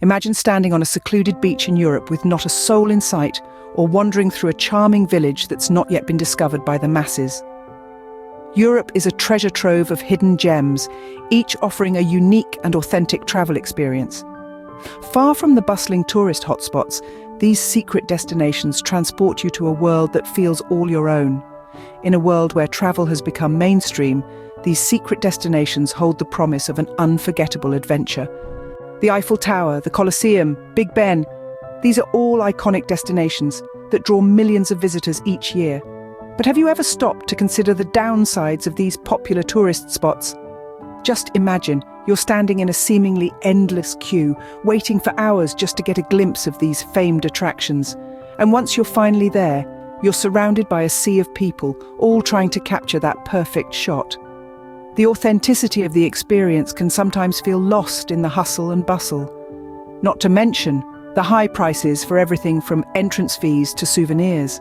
Imagine standing on a secluded beach in Europe with not a soul in sight, or wandering through a charming village that's not yet been discovered by the masses. Europe is a treasure trove of hidden gems, each offering a unique and authentic travel experience. Far from the bustling tourist hotspots, these secret destinations transport you to a world that feels all your own. In a world where travel has become mainstream, these secret destinations hold the promise of an unforgettable adventure. The Eiffel Tower, the Colosseum, Big Ben, these are all iconic destinations that draw millions of visitors each year. But have you ever stopped to consider the downsides of these popular tourist spots? Just imagine you're standing in a seemingly endless queue, waiting for hours just to get a glimpse of these famed attractions. And once you're finally there, you're surrounded by a sea of people, all trying to capture that perfect shot. The authenticity of the experience can sometimes feel lost in the hustle and bustle. Not to mention the high prices for everything from entrance fees to souvenirs.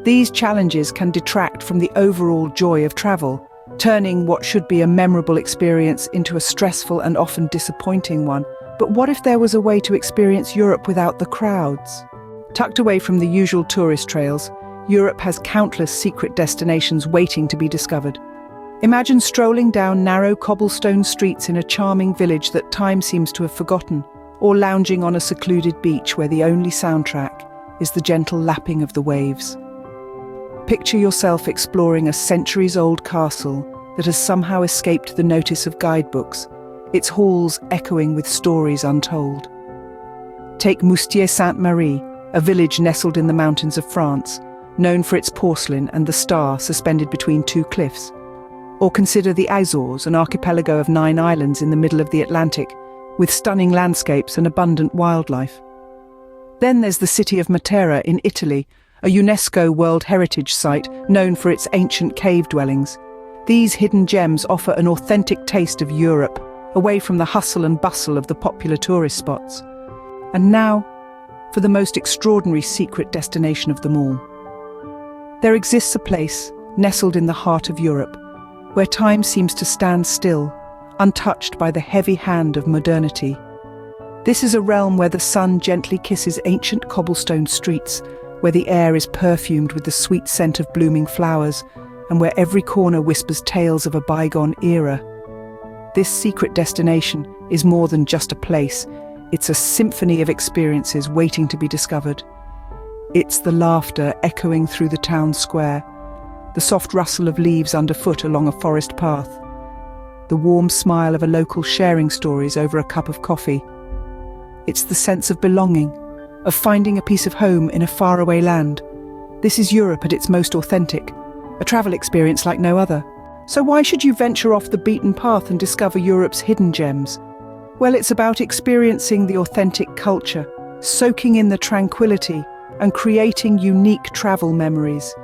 These challenges can detract from the overall joy of travel, turning what should be a memorable experience into a stressful and often disappointing one. But what if there was a way to experience Europe without the crowds? Tucked away from the usual tourist trails, Europe has countless secret destinations waiting to be discovered. Imagine strolling down narrow cobblestone streets in a charming village that time seems to have forgotten, or lounging on a secluded beach where the only soundtrack is the gentle lapping of the waves. Picture yourself exploring a centuries-old castle that has somehow escaped the notice of guidebooks, its halls echoing with stories untold. Take Moustier-Sainte-Marie, a village nestled in the mountains of France, known for its porcelain and the star suspended between two cliffs. Or consider the Azores, an archipelago of 9 islands in the middle of the Atlantic, with stunning landscapes and abundant wildlife. Then there's the city of Matera in Italy, a UNESCO World Heritage Site known for its ancient cave dwellings. These hidden gems offer an authentic taste of Europe, away from the hustle and bustle of the popular tourist spots. And now, for the most extraordinary secret destination of them all. There exists a place, nestled in the heart of Europe, where time seems to stand still, untouched by the heavy hand of modernity. This is a realm where the sun gently kisses ancient cobblestone streets, where the air is perfumed with the sweet scent of blooming flowers, and where every corner whispers tales of a bygone era. This secret destination is more than just a place, it's a symphony of experiences waiting to be discovered. It's the laughter echoing through the town square, the soft rustle of leaves underfoot along a forest path, the warm smile of a local sharing stories over a cup of coffee. It's the sense of belonging, of finding a piece of home in a faraway land. This is Europe at its most authentic, a travel experience like no other. So why should you venture off the beaten path and discover Europe's hidden gems? Well, it's about experiencing the authentic culture, soaking in the tranquility, and creating unique travel memories.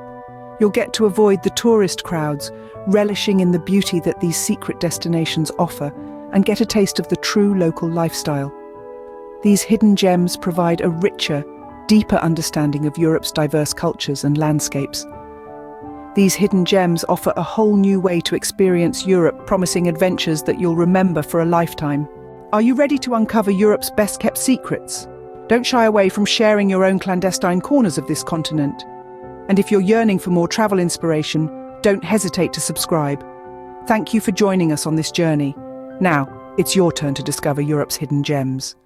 You'll get to avoid the tourist crowds, relishing in the beauty that these secret destinations offer, and get a taste of the true local lifestyle. These hidden gems provide a richer, deeper understanding of Europe's diverse cultures and landscapes. These hidden gems offer a whole new way to experience Europe, promising adventures that you'll remember for a lifetime. Are you ready to uncover Europe's best-kept secrets? Don't shy away from sharing your own clandestine corners of this continent. And if you're yearning for more travel inspiration, don't hesitate to subscribe. Thank you for joining us on this journey. Now, it's your turn to discover Europe's hidden gems.